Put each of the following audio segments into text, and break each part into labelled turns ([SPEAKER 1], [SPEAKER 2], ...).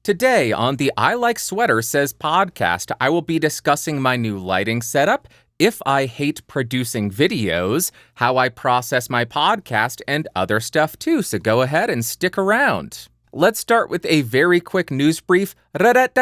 [SPEAKER 1] Today on the I Like Sweater Says podcast, I will be discussing my new lighting setup, if I hate producing videos, how I process my podcast, and other stuff too, so go ahead and stick around. Let's start with a very quick news brief. That's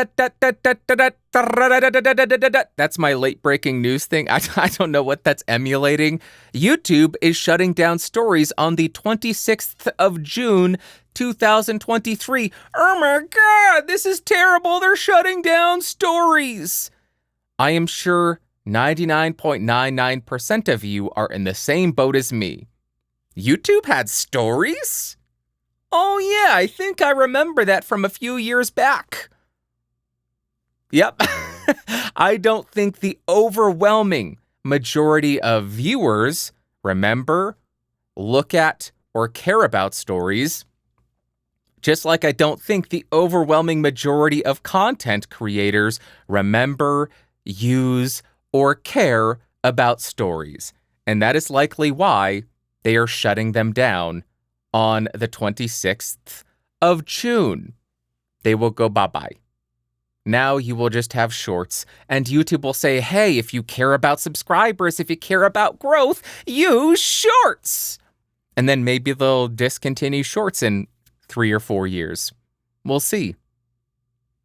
[SPEAKER 1] my late-breaking news thing. I don't know what that's emulating. YouTube is shutting down stories on the 26th of June, 2023. Oh my God, this is terrible. They're shutting down stories. I am sure 99.99% of you are in the same boat as me. YouTube had stories? Oh yeah, I think I remember that from a few years back. Yep. I don't think the overwhelming majority of viewers remember, look at, or care about stories. Just like I don't think the overwhelming majority of content creators remember, use, or care about stories. And that is likely why they are shutting them down on the 26th of June. They will go bye-bye. Now you will just have shorts, and YouTube will say, hey, if you care about subscribers, if you care about growth, use shorts. And then maybe they'll discontinue shorts in 3 or 4 years. We'll see.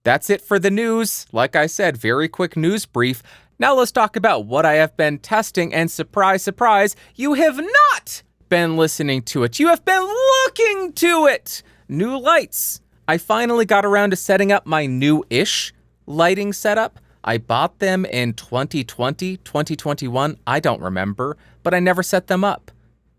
[SPEAKER 1] That's it for the news. Like I said, very quick news brief. Now let's talk about what I have been testing, and surprise, surprise, you have not been listening to it. You have been looking to it. New lights. I finally got around to setting up my new-ish lighting setup. I bought them in 2020, 2021. I don't remember, but I never set them up.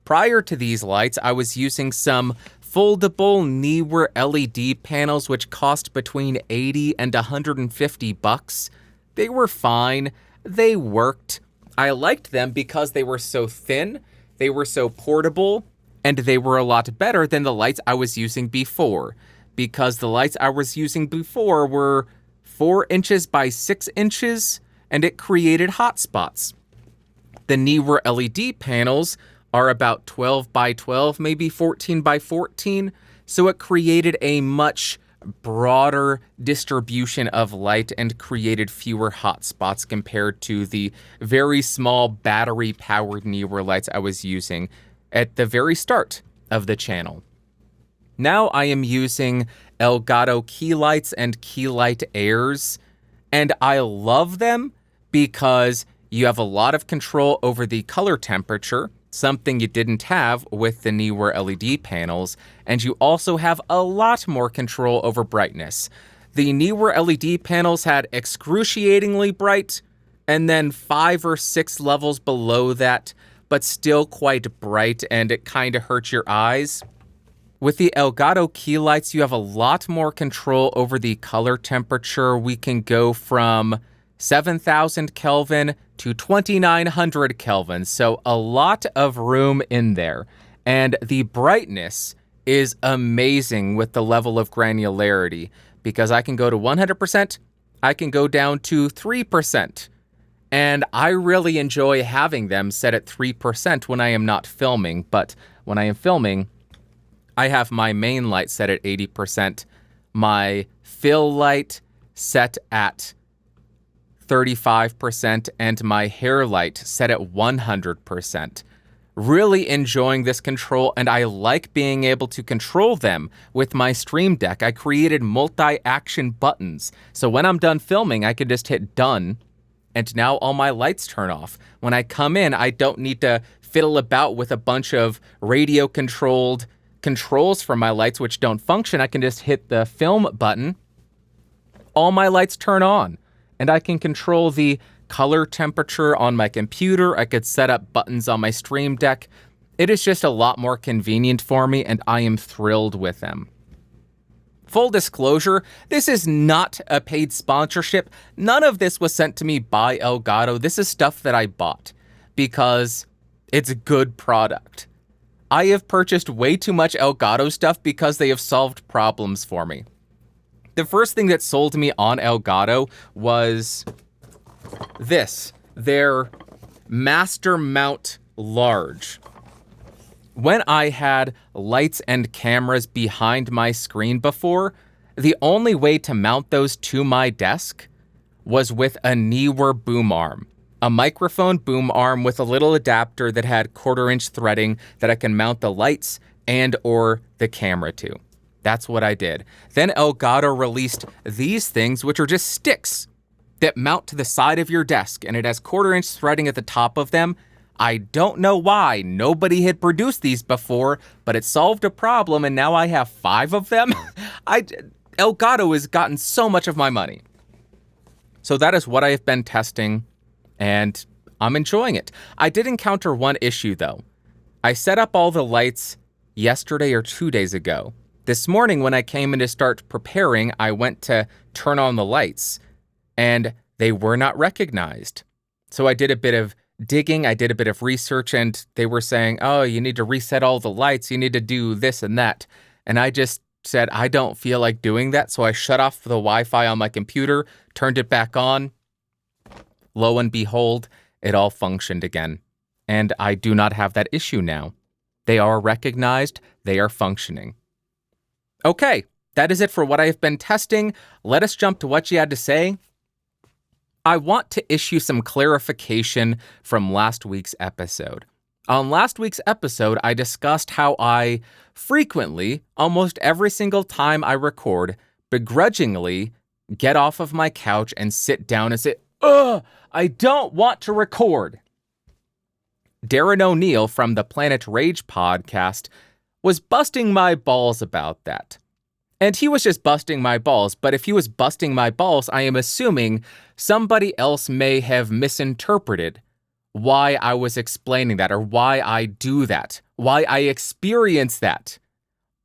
[SPEAKER 1] Prior to these lights, I was using some foldable Neewer LED panels, which cost between $80 and $150. They were fine. They worked. I liked them because they were so thin, they were so portable, and they were a lot better than the lights I was using before, because the lights I was using before were 4 inches by 6 inches, and it created hot spots. The Neewer LED panels are about 12 by 12, maybe 14 by 14, so it created a much broader distribution of light and created fewer hot spots compared to the very small battery-powered Neewer lights I was using at the very start of the channel. Now I am using Elgato keylights and keylight airs, and I love them because you have a lot of control over the color temperature, something you didn't have with the Neewer LED panels, and you also have a lot more control over brightness. The Neewer LED panels had excruciatingly bright, and then 5 or 6 levels below that, but still quite bright, and it kind of hurt your eyes. With the Elgato keylights, you have a lot more control over the color temperature. We can go from 7,000 Kelvin to 2,900 Kelvin, so a lot of room in there. And the brightness is amazing with the level of granularity, because I can go to 100%, I can go down to 3%. And I really enjoy having them set at 3% when I am not filming, but when I am filming, I have my main light set at 80%, my fill light set at 35%, and my hair light set at 100%. Really enjoying this control, and I like being able to control them with my Stream Deck. I created multi-action buttons, so when I'm done filming, I can just hit done, and now all my lights turn off. When I come in, I don't need to fiddle about with a bunch of radio-controlled controls for my lights which don't function. I can just hit the film button. All my lights turn on. And I can control the color temperature on my computer. I could set up buttons on my Stream Deck. It is just a lot more convenient for me, and I am thrilled with them. Full disclosure, this is not a paid sponsorship. None of this was sent to me by Elgato. This is stuff that I bought because it's a good product. I have purchased way too much Elgato stuff because they have solved problems for me. The first thing that sold me on Elgato was this, their Master Mount Large. When I had lights and cameras behind my screen before, The only way to mount those to my desk was with a Neewer boom arm, a microphone boom arm with a little adapter that had 1/4-inch threading that I can mount the lights and or the camera to. That's what I did. Then Elgato released these things, which are just sticks that mount to the side of your desk, and it has 1/4-inch threading at the top of them. I don't know why nobody had produced these before, but it solved a problem, and now I have 5 of them. Elgato has gotten so much of my money. So that is what I have been testing, and I'm enjoying it. I did encounter one issue, though. I set up all the lights yesterday or 2 days ago. This morning, when I came in to start preparing, I went to turn on the lights, and they were not recognized. So I did a bit of digging, I did a bit of research, and they were saying, oh, you need to reset all the lights, you need to do this and that. And I just said, I don't feel like doing that, so I shut off the Wi-Fi on my computer, turned it back on. Lo and behold, it all functioned again. And I do not have that issue now. They are recognized, they are functioning. Okay, that is it for what I have been testing. Let us jump to what you had to say. I want to issue some clarification from last week's episode. On last week's episode, I discussed how I frequently, almost every single time I record, begrudgingly get off of my couch and sit down and say, ugh, I don't want to record. Darren O'Neill from the Planet Rage podcast was busting my balls about that. And he was just busting my balls, but if he was busting my balls, I am assuming somebody else may have misinterpreted why I was explaining that, or why I do that, why I experience that,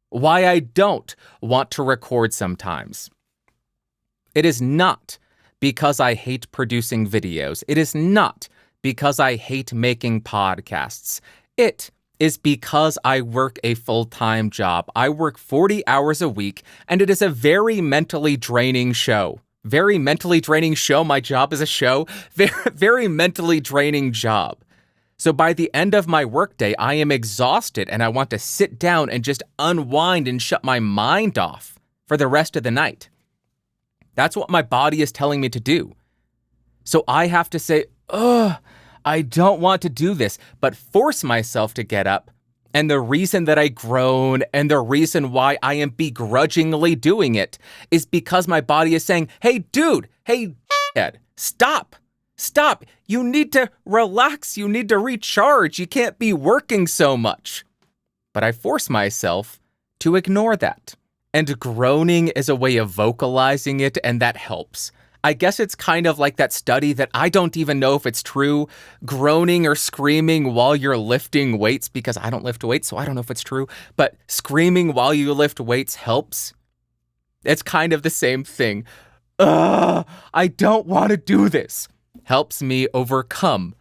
[SPEAKER 1] why I don't want to record sometimes. It is not because I hate producing videos. It is not because I hate making podcasts. It is because I work a full-time job. I work 40 hours a week, and it is a very mentally draining show. Very mentally draining show. My job is a show. Very mentally draining job. So by the end of my workday, I am exhausted, and I want to sit down and just unwind and shut my mind off for the rest of the night. That's what my body is telling me to do. So I have to say, ugh, I don't want to do this, but force myself to get up. And the reason that I groan and the reason why I am begrudgingly doing it is because my body is saying, hey, dude, hey, Ed, stop. You need to relax. You need to recharge. You can't be working so much. But I force myself to ignore that. And groaning is a way of vocalizing it, and that helps. I guess it's kind of like that study that I don't even know if it's true. Groaning or screaming while you're lifting weights, because I don't lift weights, so I don't know if it's true. But screaming while you lift weights helps. It's kind of the same thing. I don't want to do this. Helps me overcome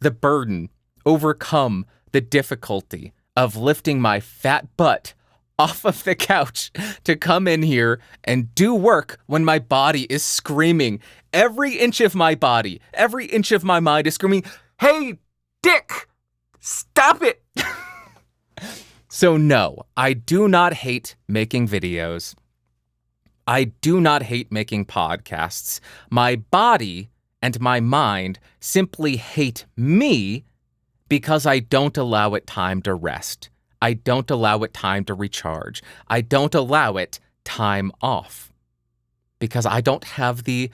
[SPEAKER 1] the burden, overcome the difficulty of lifting my fat butt off of the couch to come in here and do work when my body is screaming. Every inch of my body, every inch of my mind is screaming, hey, Dick, stop it. So no, I do not hate making videos. I do not hate making podcasts. My body and my mind simply hate me because I don't allow it time to rest. I don't allow it time to recharge. I don't allow it time off because I don't have the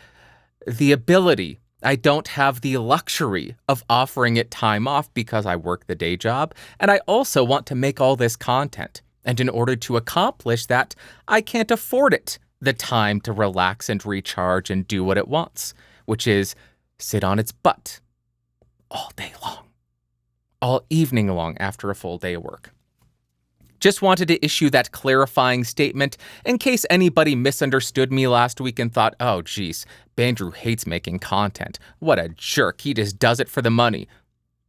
[SPEAKER 1] ability. I don't have the luxury of offering it time off because I work the day job. And I also want to make all this content. And in order to accomplish that, I can't afford it the time to relax and recharge and do what it wants, which is sit on its butt all day long, all evening long after a full day of work. Just wanted to issue that clarifying statement in case anybody misunderstood me last week and thought, oh, geez, Bandrew hates making content. What a jerk. He just does it for the money.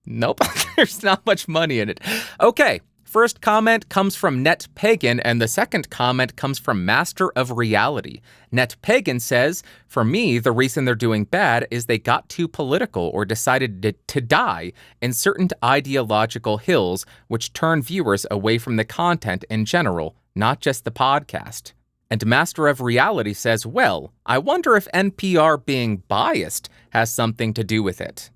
[SPEAKER 1] Nope, there's not much money in it. Okay, first comment comes from Net Pagan, and the second comment comes from Master of Reality. Net Pagan says, for me, the reason they're doing bad is they got too political or decided to die in certain ideological hills, which turn viewers away from the content in general, not just the podcast. And Master of Reality says, well, I wonder if NPR being biased has something to do with it.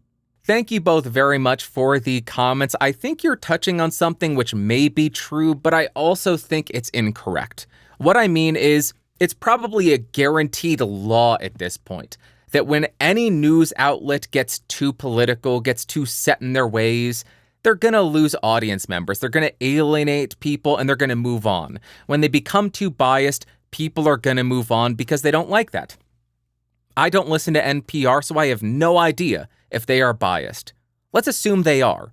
[SPEAKER 1] Thank you both very much for the comments. I think you're touching on something which may be true, but I also think it's incorrect. What I mean is, it's probably a guaranteed law at this point that when any news outlet gets too political, gets too set in their ways, they're going to lose audience members. They're going to alienate people and they're going to move on. When they become too biased, people are going to move on because they don't like that. I don't listen to NPR, so I have no idea if they are biased. Let's assume they are.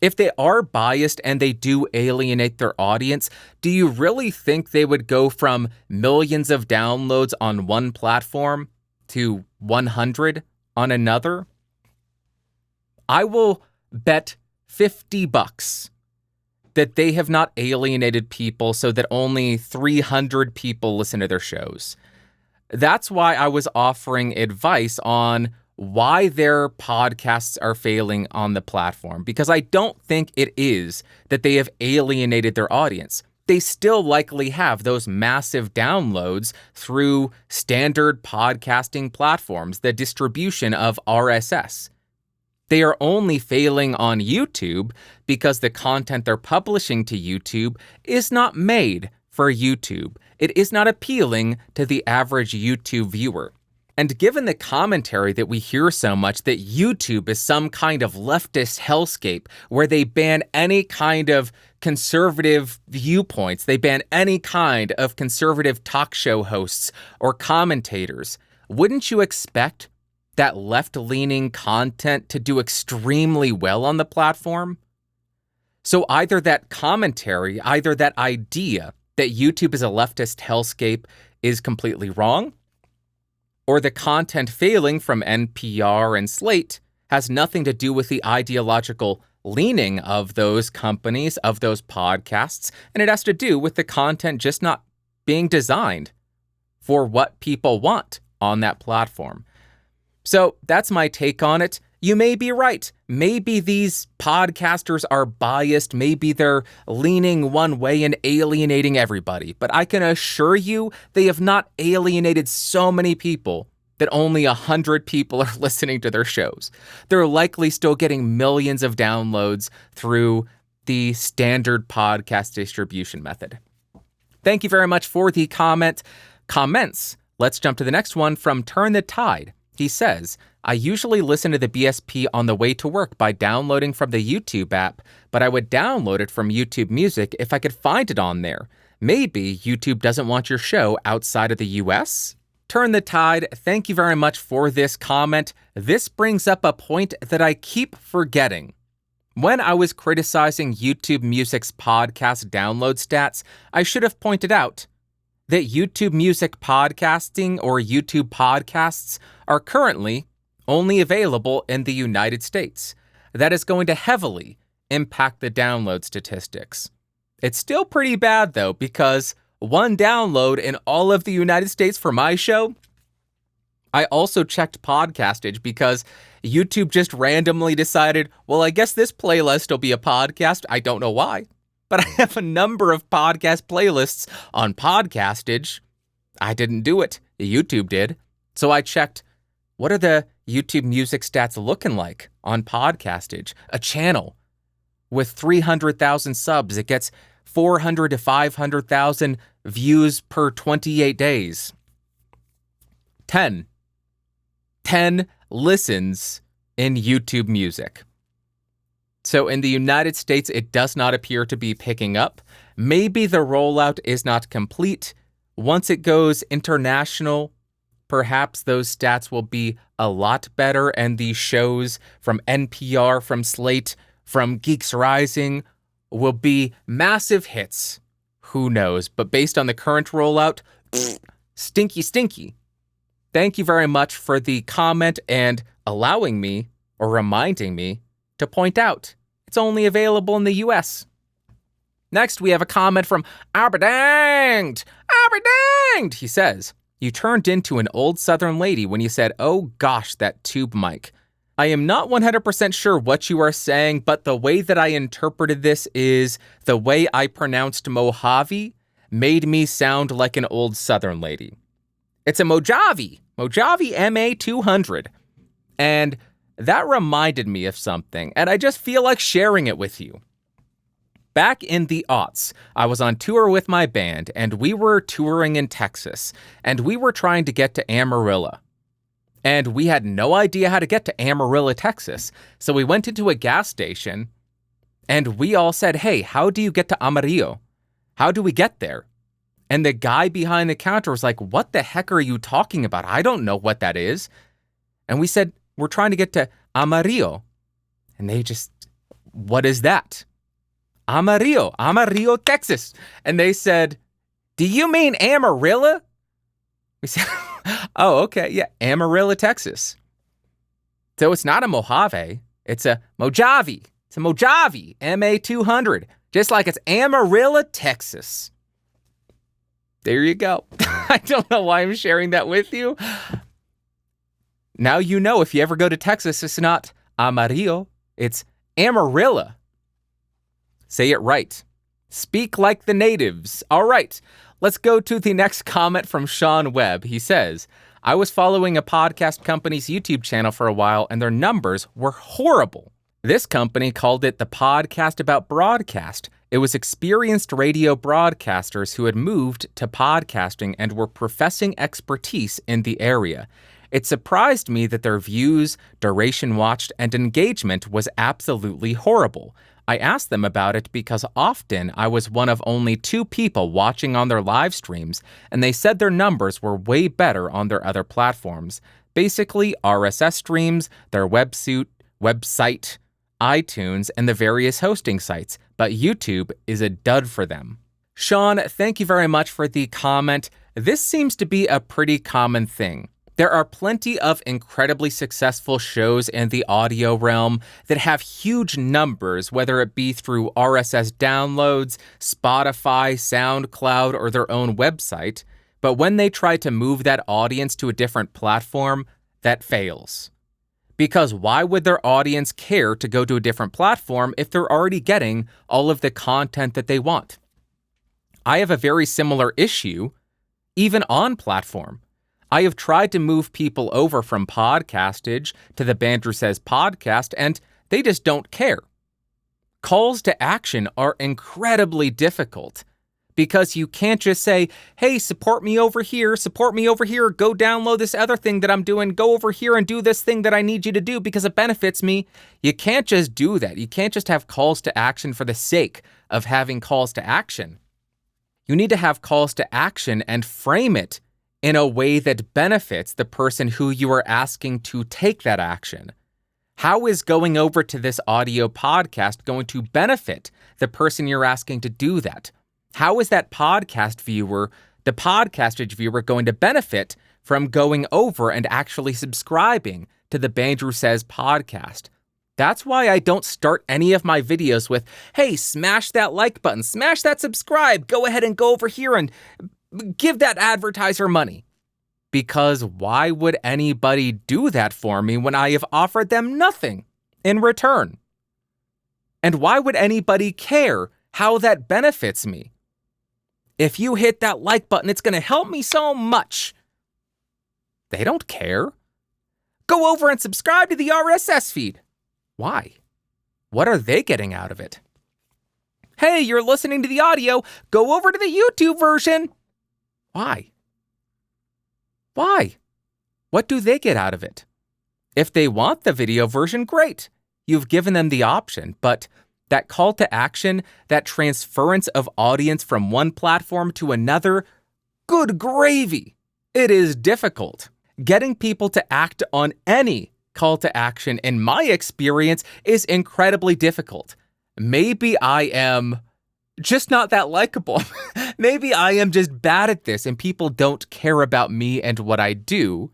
[SPEAKER 1] If they are biased and they do alienate their audience, do you really think they would go from millions of downloads on one platform to 100 on another? I will bet $50 that they have not alienated people so that only 300 people listen to their shows. That's why I was offering advice on why their podcasts are failing on the platform, because I don't think it is that they have alienated their audience. They still likely have those massive downloads through standard podcasting platforms, the distribution of RSS. They are only failing on YouTube because the content they're publishing to YouTube is not made for YouTube. It is not appealing to the average YouTube viewer. And given the commentary that we hear so much that YouTube is some kind of leftist hellscape where they ban any kind of conservative viewpoints, they ban any kind of conservative talk show hosts or commentators, wouldn't you expect that left-leaning content to do extremely well on the platform? So either that commentary, either that idea that YouTube is a leftist hellscape is completely wrong, or the content failing from NPR and Slate has nothing to do with the ideological leaning of those companies, of those podcasts, and it has to do with the content just not being designed for what people want on that platform. So that's my take on it. You may be right. Maybe these podcasters are biased. Maybe they're leaning one way and alienating everybody. But I can assure you they have not alienated so many people that only 100 people are listening to their shows. They're likely still getting millions of downloads through the standard podcast distribution method. Thank you very much for the comments. Let's jump to the next one from Turn the Tide. He says, I usually listen to the BSP on the way to work by downloading from the YouTube app, but I would download it from YouTube Music if I could find it on there. Maybe YouTube doesn't want your show outside of the US? Turn the Tide, thank you very much for this comment. This brings up a point that I keep forgetting. When I was criticizing YouTube Music's podcast download stats, I should have pointed out that YouTube Music podcasting or YouTube podcasts are currently only available in the United States. That is going to heavily impact the download statistics. It's still pretty bad though, because one download in all of the United States for my show. I also checked Podcastage because YouTube just randomly decided, well, I guess this playlist will be a podcast. I don't know why. But I have a number of podcast playlists on Podcastage. I didn't do it. YouTube did. So I checked, what are the YouTube Music stats looking like on Podcastage? A channel with 300,000 subs. It gets 400 to 500,000 views per 28 days. 10 listens in YouTube Music. So in the United States, it does not appear to be picking up. Maybe the rollout is not complete. Once it goes international, perhaps those stats will be a lot better, and these shows from NPR, from Slate, from Geeks Rising will be massive hits. Who knows? But based on the current rollout, stinky. Thank you very much for the comment and allowing me, or reminding me, to point out it's only available in the US. Next, we have a comment from Aberdanged. He says, you turned into an old Southern lady when you said, oh gosh, that tube mic. I am not 100% sure what you are saying, but the way that I interpreted this is the way I pronounced Mojave. made me sound like an old Southern lady. It's a Mojave MA200. And that reminded me of something, and I just feel like sharing it with you. Back in the aughts, I was on tour with my band, and we were touring in Texas, and we were trying to get to Amarillo. And we had no idea how to get to Amarillo, Texas, so we went into a gas station, and we all said, hey, how do you get to Amarillo? How do we get there? And the guy behind the counter was like, what the heck are you talking about? I don't know what that is. And we said, we're trying to get to Amarillo. And they just, what is that? Amarillo, Texas. And they said, do you mean Amarillo? We said, oh, okay, yeah, Amarillo, Texas. So it's not a Mojave, it's a Mojave. It's a Mojave MA200, just like it's Amarillo, Texas. There you go. I don't know why I'm sharing that with you. Now you know if you ever go to Texas, it's not Amarillo, it's Amarillo. Say it right. Speak like the natives. All right, let's go to the next comment from Sean Webb. He says, I was following a podcast company's YouTube channel for a while, and their numbers were horrible. This company called it the podcast about broadcast. It was experienced radio broadcasters who had moved to podcasting and were professing expertise in the area. It surprised me that their views, duration watched, and engagement was absolutely horrible. I asked them about it because often I was one of only 2 people watching on their live streams, and they said their numbers were way better on their other platforms. Basically, RSS streams, their website, iTunes, and the various hosting sites, but YouTube is a dud for them. Sean, thank you very much for the comment. This seems to be a pretty common thing. There are plenty of incredibly successful shows in the audio realm that have huge numbers, whether it be through RSS downloads, Spotify, SoundCloud, or their own website, but when they try to move that audience to a different platform, that fails. Because why would their audience care to go to a different platform if they're already getting all of the content that they want? I have a very similar issue, even on platform. I have tried to move people over from Podcastage to the Bandrew Says podcast, and they just don't care. Calls to action are incredibly difficult because you can't just say, hey, support me over here, go download this other thing that I'm doing, go over here and do this thing that I need you to do because it benefits me. You can't just do that. You can't just have calls to action for the sake of having calls to action. You need to have calls to action and frame it in a way that benefits the person who you are asking to take that action. How is going over to this audio podcast going to benefit the person you're asking to do that? How is that podcast viewer, the Podcastage viewer, going to benefit from going over and actually subscribing to the Bandrew Says podcast? That's why I don't start any of my videos with, hey, smash that like button, smash that subscribe, go ahead and go over here and give that advertiser money. Because why would anybody do that for me when I have offered them nothing in return? And why would anybody care how that benefits me? If you hit that like button, it's going to help me so much. They don't care. Go over and subscribe to the RSS feed. Why? What are they getting out of it? Hey, you're listening to the audio. Go over to the YouTube version. Why? Why? What do they get out of it? If they want the video version, great. You've given them the option, but that call to action, that transference of audience from one platform to another, good gravy. It is difficult. Getting people to act on any call to action, in my experience, is incredibly difficult. Maybe I am just not that likable. Maybe I am just bad at this and people don't care about me and what I do.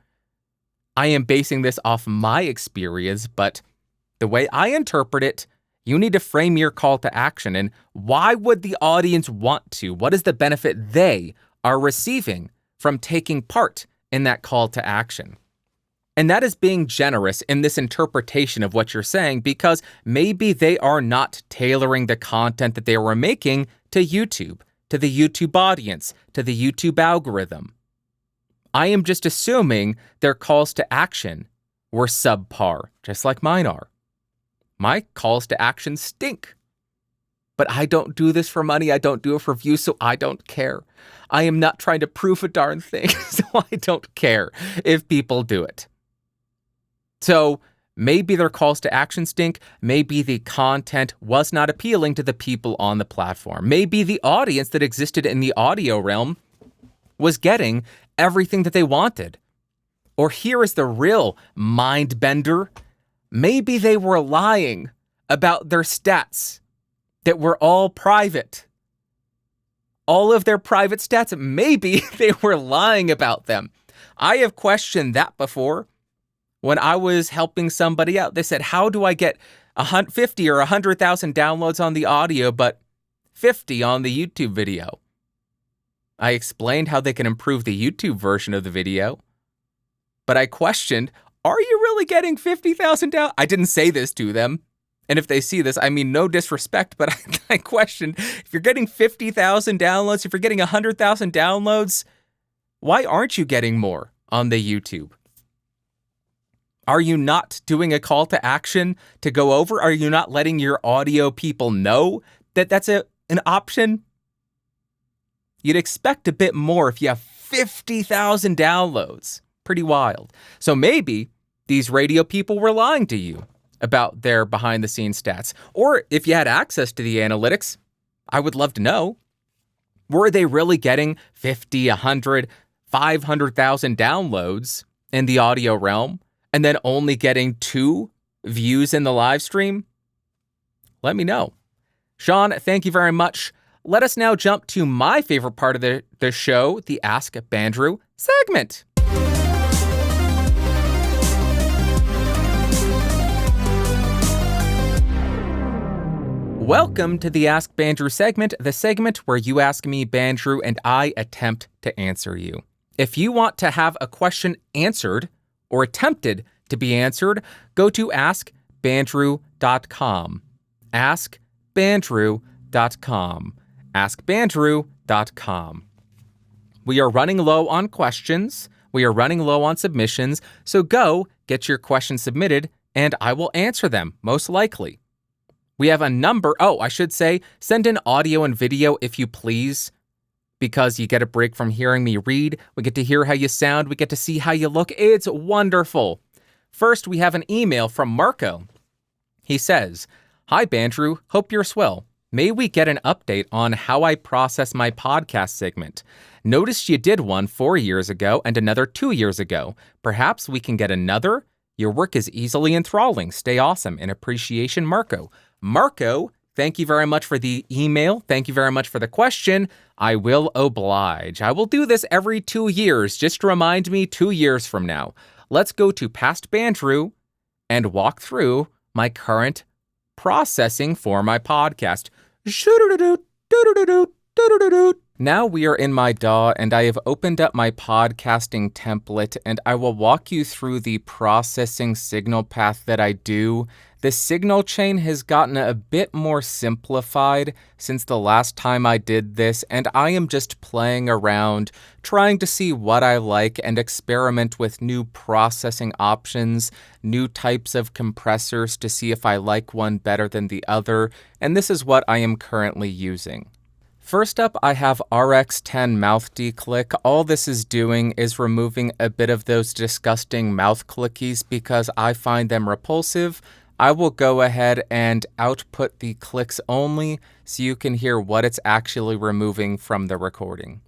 [SPEAKER 1] I am basing this off my experience, but the way I interpret it, you need to frame your call to action. And why would the audience want to? What is the benefit they are receiving from taking part in that call to action? And that is being generous in this interpretation of what you're saying, because maybe they are not tailoring the content that they were making to YouTube. to the YouTube audience, to the YouTube algorithm. I am just assuming their calls to action were subpar, just like mine are. My calls to action stink. But I don't do this for money. I don't do it for views, so I don't care. I am not trying to prove a darn thing, so I don't care if people do it. So maybe their calls to action stink. Maybe the content was not appealing to the people on the platform. Maybe the audience that existed in the audio realm was getting everything that they wanted. Or here is the real mind bender. Maybe they were lying about their stats that were all private. All of their private stats, maybe they were lying about them. I have questioned that before. When I was helping somebody out, they said, how do I get 50 or 100,000 downloads on the audio, but 50 on the YouTube video? I explained how they can improve the YouTube version of the video, but I questioned, are you really getting 50,000 downloads? I didn't say this to them. And if they see this, I mean, no disrespect, but I questioned, if you're getting 50,000 downloads, if you're getting 100,000 downloads, why aren't you getting more on the YouTube? Are you not doing a call to action to go over? Are you not letting your audio people know that that's an option? You'd expect a bit more if you have 50,000 downloads. Pretty wild. So maybe these radio people were lying to you about their behind-the-scenes stats. Or if you had access to the analytics, I would love to know. Were they really getting 50, 100, 500,000 downloads in the audio realm and then only getting 2 views in the live stream? Let me know. Sean, thank you very much. Let us now jump to my favorite part of the show, the Ask Bandrew segment. Welcome to the Ask Bandrew segment, the segment where you ask me, Bandrew, and I attempt to answer you. If you want to have a question answered or attempted to be answered, go to askbandrew.com. Askbandrew.com. Askbandrew.com. We are running low on questions. We are running low on submissions. So go get your questions submitted and I will answer them, most likely. We have a number. Oh, I should say, send in audio and video if you please, because you get a break from hearing me read. We get to hear how you sound. We get to see how you look. It's wonderful. First, we have an email from Marco. He says, "Hi, Bandrew. Hope you're swell. May we get an update on how I process my podcast segment? Noticed you did one 4 years ago and another 2 years ago. Perhaps we can get another? Your work is easily enthralling. Stay awesome. In appreciation, Marco." Marco, thank you very much for the email. Thank you very much for the question. I will oblige. I will do this every 2 years. Just remind me 2 years from now. Let's go to Past Bandrew and walk through my current processing for my podcast. Now we are in my DAW and I have opened up my podcasting template and I will walk you through the processing signal path that I do. The signal chain has gotten a bit more simplified since the last time I did this, and I am just playing around, trying to see what I like and experiment with new processing options, new types of compressors to see if I like one better than the other, and this is what I am currently using. First up, I have RX10 mouth declick. All this is doing is removing a bit of those disgusting mouth clickies because I find them repulsive. I will go ahead and output the clicks only so you can hear what it's actually removing from the recording.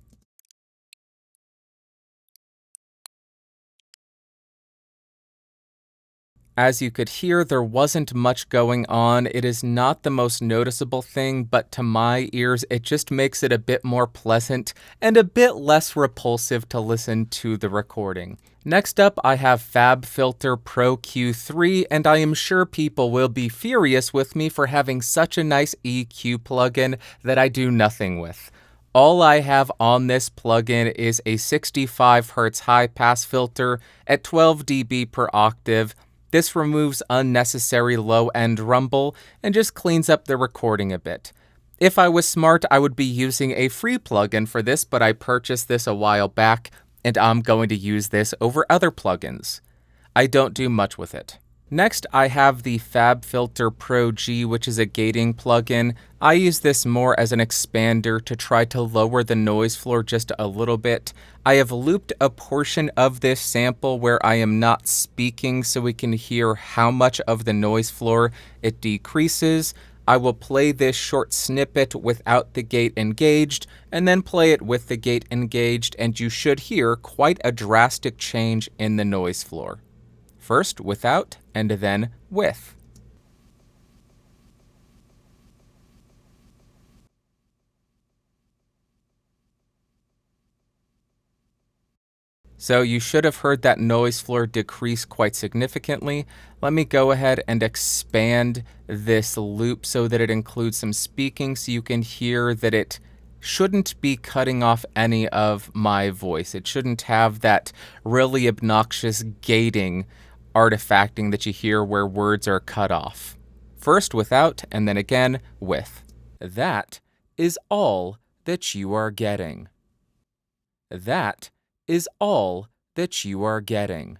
[SPEAKER 1] As you could hear, there wasn't much going on. It is not the most noticeable thing, but to my ears, it just makes it a bit more pleasant and a bit less repulsive to listen to the recording. Next up, I have FabFilter Pro Q3, and I am sure people will be furious with me for having such a nice EQ plugin that I do nothing with. All I have on this plugin is a 65 Hz high-pass filter at 12 dB per octave. This removes unnecessary low-end rumble and just cleans up the recording a bit. If I was smart, I would be using a free plugin for this, but I purchased this a while back, and I'm going to use this over other plugins. I don't do much with it. Next, I have the FabFilter Pro G, which is a gating plugin. I use this more as an expander to try to lower the noise floor just a little bit. I have looped a portion of this sample where I am not speaking so we can hear how much of the noise floor it decreases. I will play this short snippet without the gate engaged, and then play it with the gate engaged, and you should hear quite a drastic change in the noise floor. First without, and then with. So you should have heard that noise floor decrease quite significantly. Let me go ahead and expand this loop so that it includes some speaking so you can hear that it shouldn't be cutting off any of my voice. It shouldn't have that really obnoxious gating artifacting that you hear where words are cut off. First without, and then again with. That is all that you are getting. That is all that you are getting.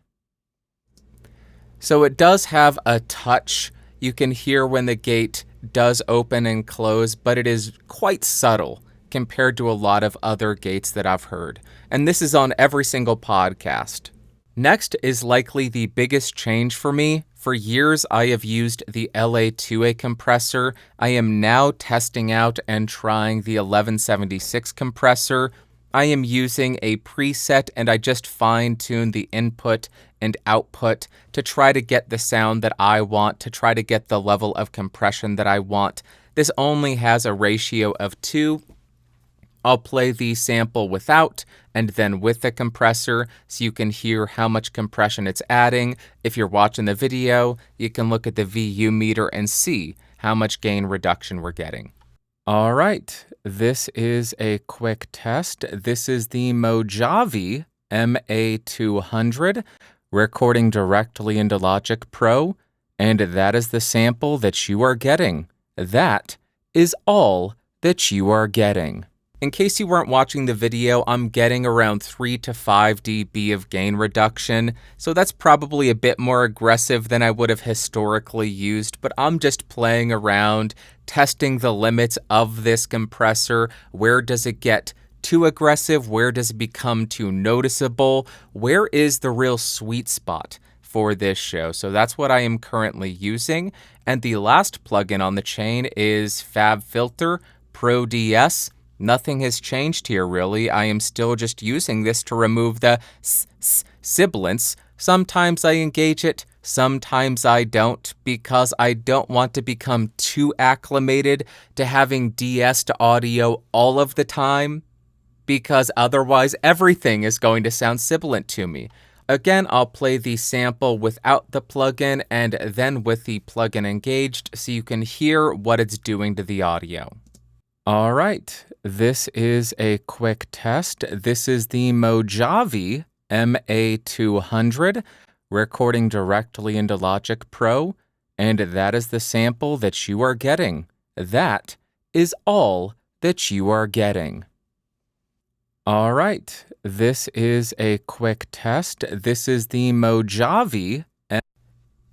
[SPEAKER 1] So it does have a touch. You can hear when the gate does open and close, but it is quite subtle compared to a lot of other gates that I've heard. And this is on every single podcast. Next is likely the biggest change for me. For years, I have used the LA2A compressor. I am now testing out and trying the 1176 compressor. I am using a preset and I just fine-tune the input and output to try to get the sound that I want, to try to get the level of compression that I want. This only has a ratio of 2. I'll play the sample without and then with the compressor so you can hear how much compression it's adding. If you're watching the video, you can look at the VU meter and see how much gain reduction we're getting. All right, this is a quick test. This is the Mojave MA200 recording directly into Logic Pro, and that is the sample that you are getting. That is all that you are getting. In case you weren't watching the video, I'm getting around 3 to 5 dB of gain reduction, so that's probably a bit more aggressive than I would have historically used, but I'm just playing around, testing the limits of this compressor. Where does it get too aggressive? Where does it become too noticeable? Where is the real sweet spot for this show? So that's what I am currently using. And the last plugin on the chain is FabFilter Pro DS. Nothing has changed here, really. I am still just using this to remove the sibilance. Sometimes I engage it, sometimes I don't, because I don't want to become too acclimated to having DS to audio all of the time, because otherwise everything is going to sound sibilant to me. Again, I'll play the sample without the plugin and then with the plugin engaged so you can hear what it's doing to the audio. All right, this is a quick test. This is the Mojave MA200 recording directly into Logic Pro, and that is the sample that you are getting. That is all that you are getting. All right, this is a quick test. This is the Mojave.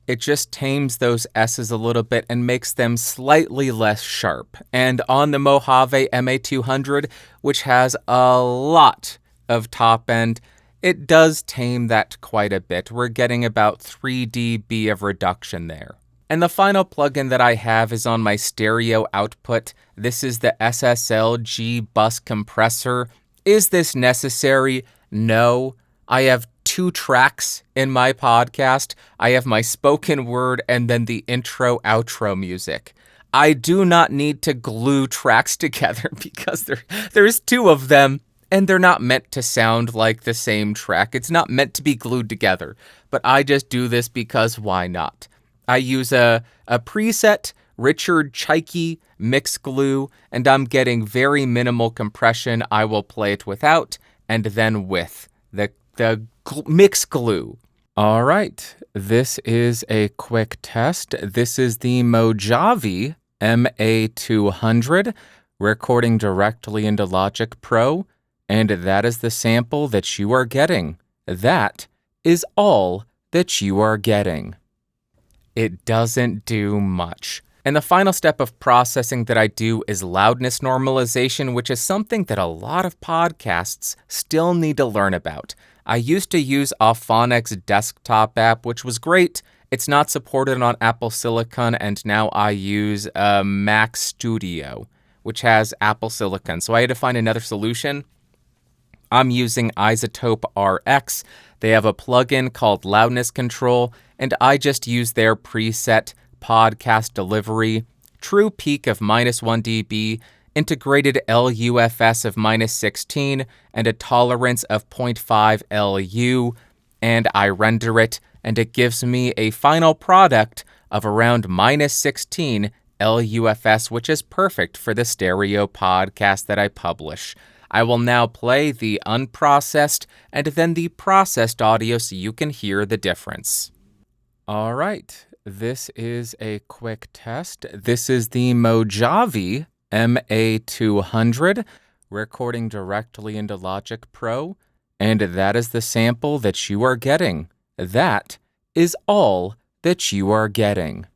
[SPEAKER 1] It just tames those S's a little bit and makes them slightly less sharp. And on the Mojave MA200, which has a lot of top end, it does tame that quite a bit. We're getting about 3 dB of reduction there. And the final plugin that I have is on my stereo output. This is the SSL G bus compressor. Is this necessary? No. I have 2 tracks in my podcast. I have my spoken word and then the intro outro music. I do not need to glue tracks together because there's 2 of them and they're not meant to sound like the same track. It's not meant to be glued together, but I just do this because why not? I use a preset Richard Chaikey mix glue and I'm getting very minimal compression. I will play it without and then with the mix glue. All right, this is a quick test. This is the Mojave MA200, recording directly into Logic Pro, and that is the sample that you are getting. That is all that you are getting. It doesn't do much. And the final step of processing that I do is loudness normalization, which is something that a lot of podcasts still need to learn about. I used to use Auphonics desktop app, which was great. It's not supported on Apple Silicon, and now I use Mac Studio, which has Apple Silicon. So I had to find another solution. I'm using Isotope RX. They have a plugin called Loudness Control, and I just use their preset podcast delivery, true peak of -1 dB, integrated LUFS of -16, and a tolerance of 0.5 LU, and I render it, and it gives me a final product of around -16 LUFS, which is perfect for the stereo podcast that I publish. I will now play the unprocessed and then the processed audio so you can hear the difference. All right, this is a quick test. This is the Mojave MA200, recording directly into Logic Pro, and that is the sample that you are getting. That is all that you are getting.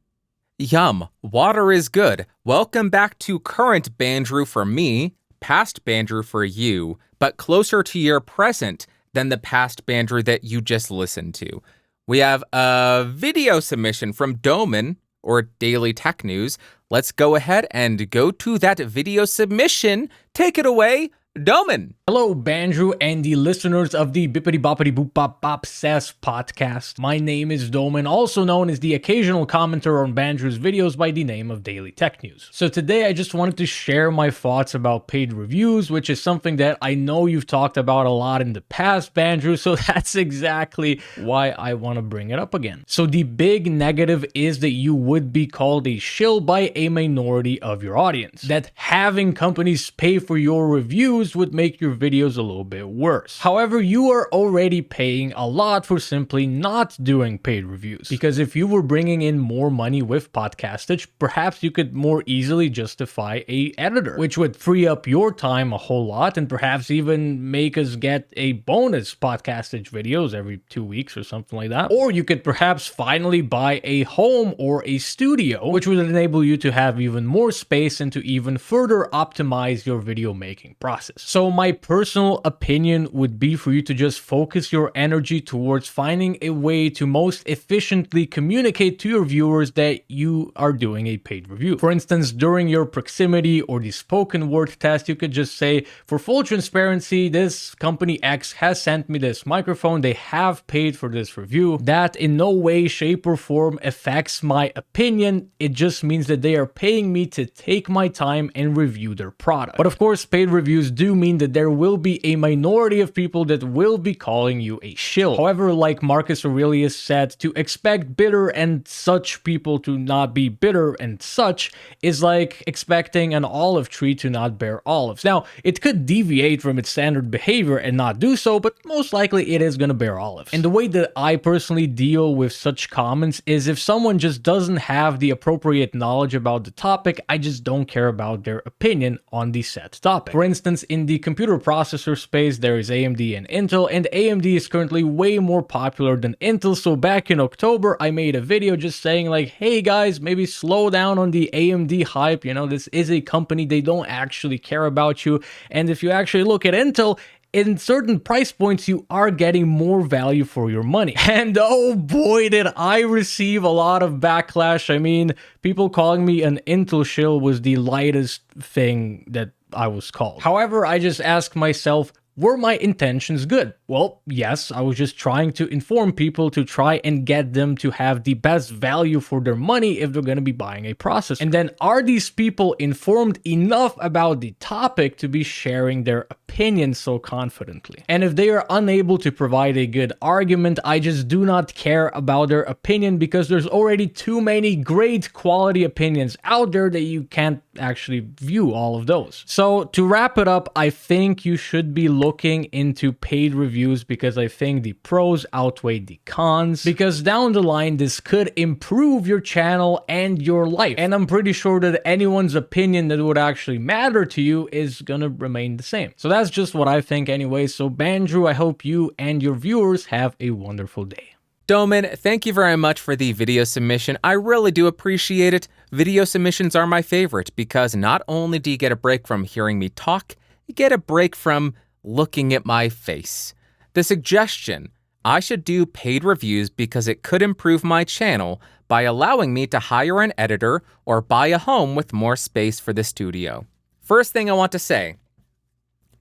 [SPEAKER 1] Yum, water is good. Welcome back to current Bandrew for me, past Bandrew for you, but closer to your present than the past Bandrew that you just listened to. We have a video submission from Doman, or Daily Tech News. Let's go ahead and go to that video submission. Take it away, Doman.
[SPEAKER 2] Hello, Bandrew and the listeners of the Bippity Boppity Boop Bop Bop Sass podcast. My name is Doman, also known as the occasional commenter on Bandrew's videos by the name of Daily Tech News. So today I just wanted to share my thoughts about paid reviews, which is something that I know you've talked about a lot in the past, Bandrew, so that's exactly why I want to bring it up again. So the big negative is that you would be called a shill by a minority of your audience. That having companies pay for your reviews would make your videos a little bit worse. However, you are already paying a lot for simply not doing paid reviews. Because if you were bringing in more money with Broadccasters, perhaps you could more easily justify a editor, which would free up your time a whole lot and perhaps even make us get a bonus Broadccasters videos every 2 weeks or something like that. Or you could perhaps finally buy a home or a studio, which would enable you to have even more space and to even further optimize your video making process. So my personal opinion would be for you to just focus your energy towards finding a way to most efficiently communicate to your viewers that you are doing a paid review. For instance, during your proximity or the spoken word test, you could just say, for full transparency, this company X has sent me this microphone. They have paid for this review. That in no way, shape, or form affects my opinion. It just means that they are paying me to take my time and review their product. But of course, paid reviews do mean that there will be a minority of people that will be calling you a shill. However, like Marcus Aurelius said, to expect bitter and such people to not be bitter and such is like expecting an olive tree to not bear olives. Now, it could deviate from its standard behavior and not do so, but most likely it is going to bear olives. And the way that I personally deal with such comments is if someone just doesn't have the appropriate knowledge about the topic, I just don't care about their opinion on the said topic. For instance, in the computer processor space, there is AMD and Intel, and AMD is currently way more popular than Intel. So back in October, I made a video just saying like, hey guys, maybe slow down on the AMD hype. You know, this is a company, they don't actually care about you. And if you actually look at Intel, in certain price points, you are getting more value for your money. And oh boy, did I receive a lot of backlash. I mean, people calling me an Intel shill was the lightest thing that I was called. However, I just asked myself, were my intentions good? Well, yes, I was just trying to inform people to try and get them to have the best value for their money if they're going to be buying a processor. And then are these people informed enough about the topic to be sharing their opinions so confidently? And if they are unable to provide a good argument, I just do not care about their opinion because there's already too many great quality opinions out there that you can't actually view all of those. So to wrap it up, I think you should be looking into paid reviews reviews because I think the pros outweigh the cons, because down the line this could improve your channel and your life, and I'm pretty sure that anyone's opinion that would actually matter to you is gonna remain the same. So that's just what I think anyway. So Bandrew, I hope you and your viewers have a wonderful day.
[SPEAKER 1] Doman, thank you very much for the video submission. I really do appreciate it. Video submissions are my favorite because not only do you get a break from hearing me talk, you get a break from looking at my face. The suggestion, I should do paid reviews because it could improve my channel by allowing me to hire an editor or buy a home with more space for the studio. First thing I want to say,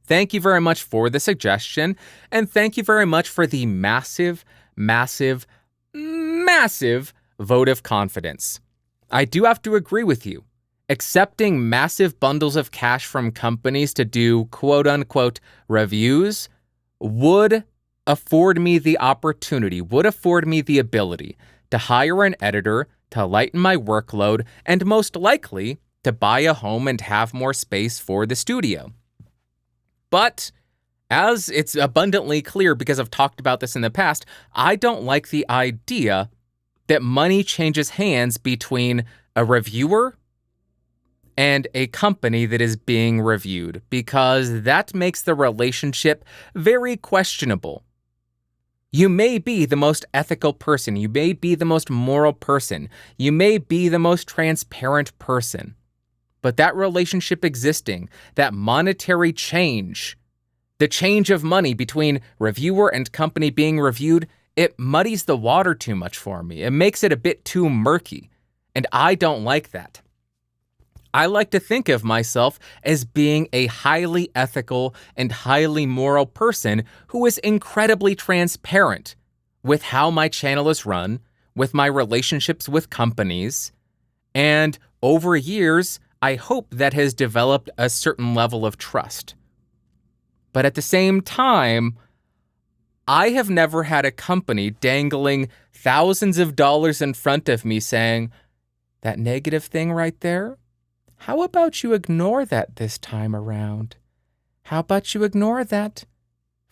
[SPEAKER 1] thank you very much for the suggestion, and thank you very much for the massive vote of confidence. I do have to agree with you. Accepting massive bundles of cash from companies to do quote-unquote reviews would afford me the opportunity, would afford me the ability to hire an editor, to lighten my workload, and most likely to buy a home and have more space for the studio. But as it's abundantly clear, because I've talked about this in the past, I don't like the idea that money changes hands between a reviewer and a company that is being reviewed, because that makes the relationship very questionable. You may be the most ethical person, you may be the most moral person, you may be the most transparent person, but that relationship existing, that monetary change, the change of money between reviewer and company being reviewed, it muddies the water too much for me. It makes it a bit too murky, and I don't like that. I like to think of myself as being a highly ethical and highly moral person who is incredibly transparent with how my channel is run, with my relationships with companies, and over years, I hope that has developed a certain level of trust. But at the same time, I have never had a company dangling thousands of dollars in front of me saying, that negative thing right there, how about you ignore that this time around? How about you ignore that?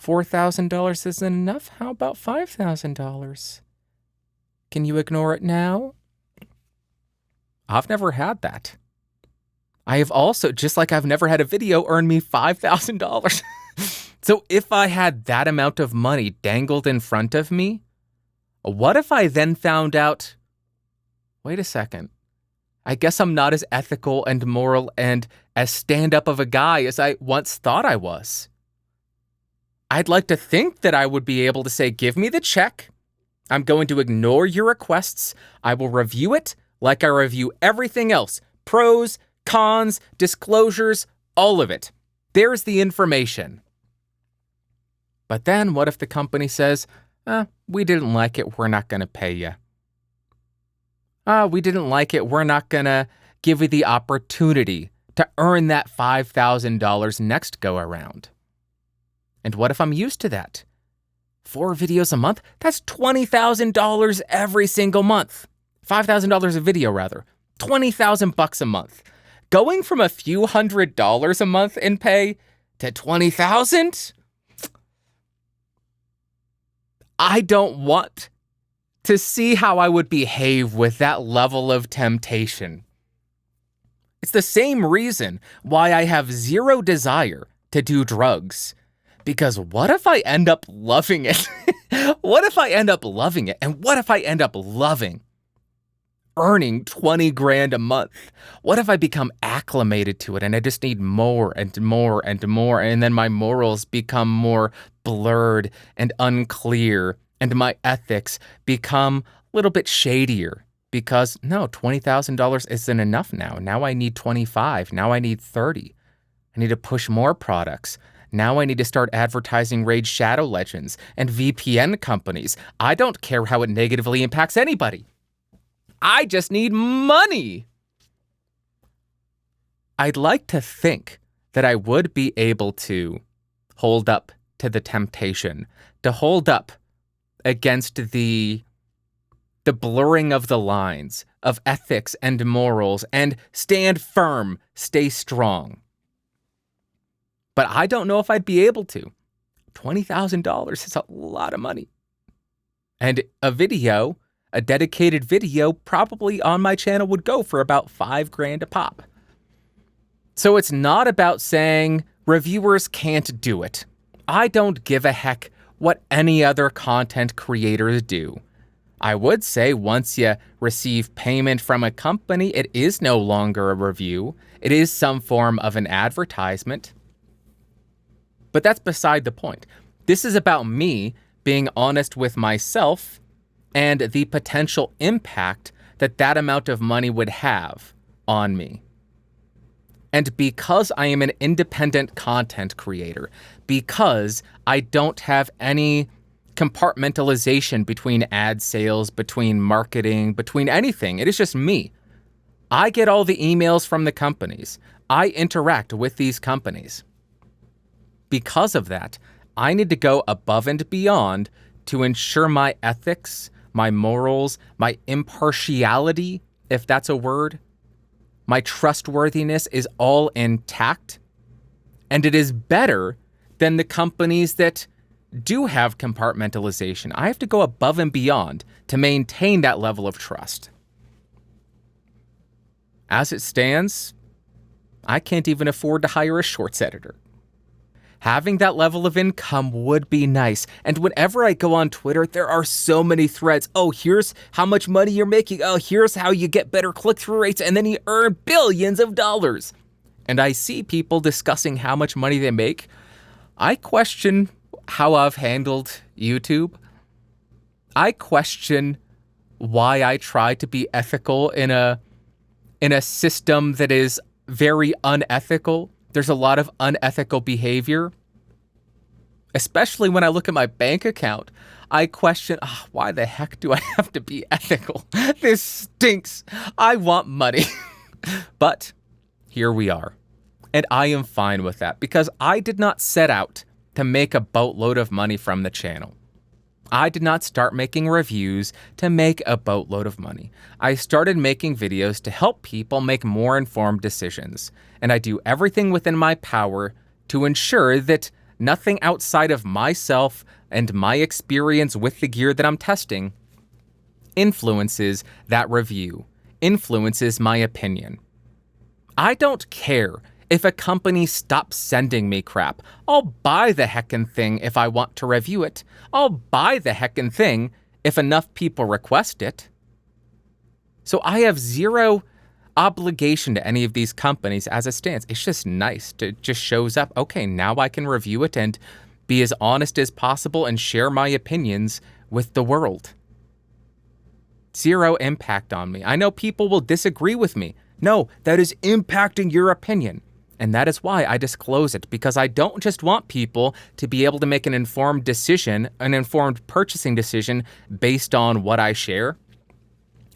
[SPEAKER 1] $4,000 isn't enough? How about $5,000? Can you ignore it now? I've never had that. I have also, just like I've never had a video earn me $5,000. So if I had that amount of money dangled in front of me, what if I then found out, wait a second, I guess I'm not as ethical and moral and as stand-up of a guy as I once thought I was. I'd like to think that I would be able to say, give me the check. I'm going to ignore your requests. I will review it like I review everything else. Pros, cons, disclosures, all of it. There's the information. But then what if the company says, we didn't like it, we're not going to pay you. We didn't like it, we're not going to give you the opportunity to earn that $5,000 next go around. And what if I'm used to that? 4 videos a month? That's $20,000 every single month. $5,000 a video, rather. $20,000 a month. Going from a few $100s a month in pay to $20,000? I don't want to see how I would behave with that level of temptation. It's the same reason why I have zero desire to do drugs. Because what if I end up loving it? What if I end up loving it? And what if I end up loving earning 20 grand a month? What if I become acclimated to it and I just need more and more and more, and then my morals become more blurred and unclear, and my ethics become a little bit shadier? Because no, $20,000 isn't enough now. Now I need 25. Now I need 30. I need to push more products. Now I need to start advertising Raid Shadow Legends and VPN companies. I don't care how it negatively impacts anybody. I just need money. I'd like to think that I would be able to hold up to the temptation, to hold up against the blurring of the lines of ethics and morals, and stand firm, stay strong. But I don't know if I'd be able to. $20,000 is a lot of money. And a dedicated video probably on my channel would go for about $5,000 a pop. So it's not about saying reviewers can't do it. I don't give a heck what any other content creators do. I would say once you receive payment from a company, it is no longer a review. It is some form of an advertisement. But that's beside the point. This is about me being honest with myself and the potential impact that amount of money would have on me. And because I am an independent content creator, because I don't have any compartmentalization between ad sales, between marketing, between anything, it is just me. I get all the emails from the companies. I interact with these companies. Because of that, I need to go above and beyond to ensure my ethics, my morals, my impartiality, if that's a word, my trustworthiness is all intact. And it is better than the companies that do have compartmentalization. I have to go above and beyond to maintain that level of trust. As it stands, I can't even afford to hire a shorts editor. Having that level of income would be nice. And whenever I go on Twitter, there are so many threads. Oh, here's how much money you're making. Oh, here's how you get better click-through rates. And then you earn billions of dollars. And I see people discussing how much money they make. I question how I've handled YouTube. I question why I try to be ethical in a system that is very unethical. There's a lot of unethical behavior. Especially when I look at my bank account, I question, why the heck do I have to be ethical? This stinks. I want money. But here we are. And I am fine with that because I did not set out to make a boatload of money from the channel. I did not start making reviews to make a boatload of money. I started making videos to help people make more informed decisions, and I do everything within my power to ensure that nothing outside of myself and my experience with the gear that I'm testing influences that review, influences my opinion. I don't care if a company stops sending me crap. I'll buy the heckin' thing if I want to review it. I'll buy the heckin' thing if enough people request it. So I have zero obligation to any of these companies as it stands. It's just nice to just shows up. Okay, now I can review it and be as honest as possible and share my opinions with the world. Zero impact on me. I know people will disagree with me. No, that is impacting your opinion. And that is why I disclose it, because I don't just want people to be able to make an informed decision, an informed purchasing decision based on what I share.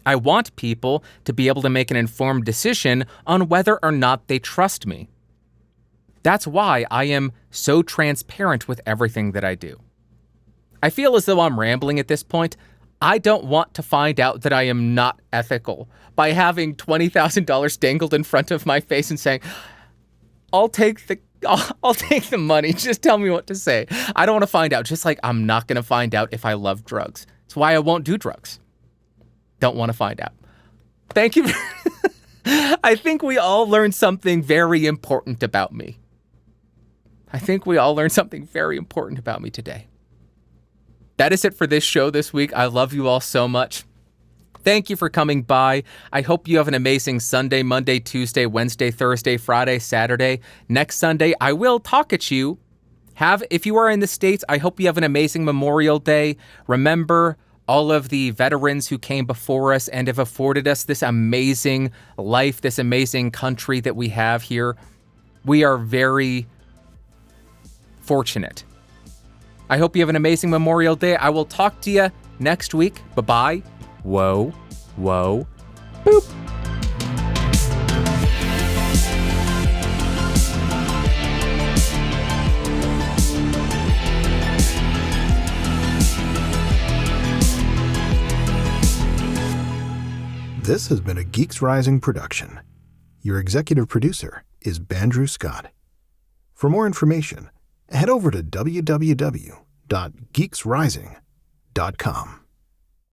[SPEAKER 1] I want people to be able to make an informed decision on whether or not they trust me. That's why I am so transparent with everything that I do. I feel as though I'm rambling at this point. I don't want to find out that I am not ethical by having $20,000 dangled in front of my face and saying, I'll take the money. Just tell me what to say. I don't want to find out. Just like I'm not going to find out if I love drugs. That's why I won't do drugs. Don't want to find out. Thank you. I think we all learned something very important about me. Today. That is it for this show this week. I love you all so much. Thank you for coming by. I hope you have an amazing Sunday, Monday, Tuesday, Wednesday, Thursday, Friday, Saturday. Next Sunday, I will talk at you. If you are in the States, I hope you have an amazing Memorial Day. Remember all of the veterans who came before us and have afforded us this amazing life, this amazing country that we have here. We are very fortunate. I hope you have an amazing Memorial Day. I will talk to you next week. Bye-bye. Whoa, whoa, boop.
[SPEAKER 3] This has been a Geeks Rising production. Your executive producer is Bandrew Scott. For more information head over to www.geeksrising.com.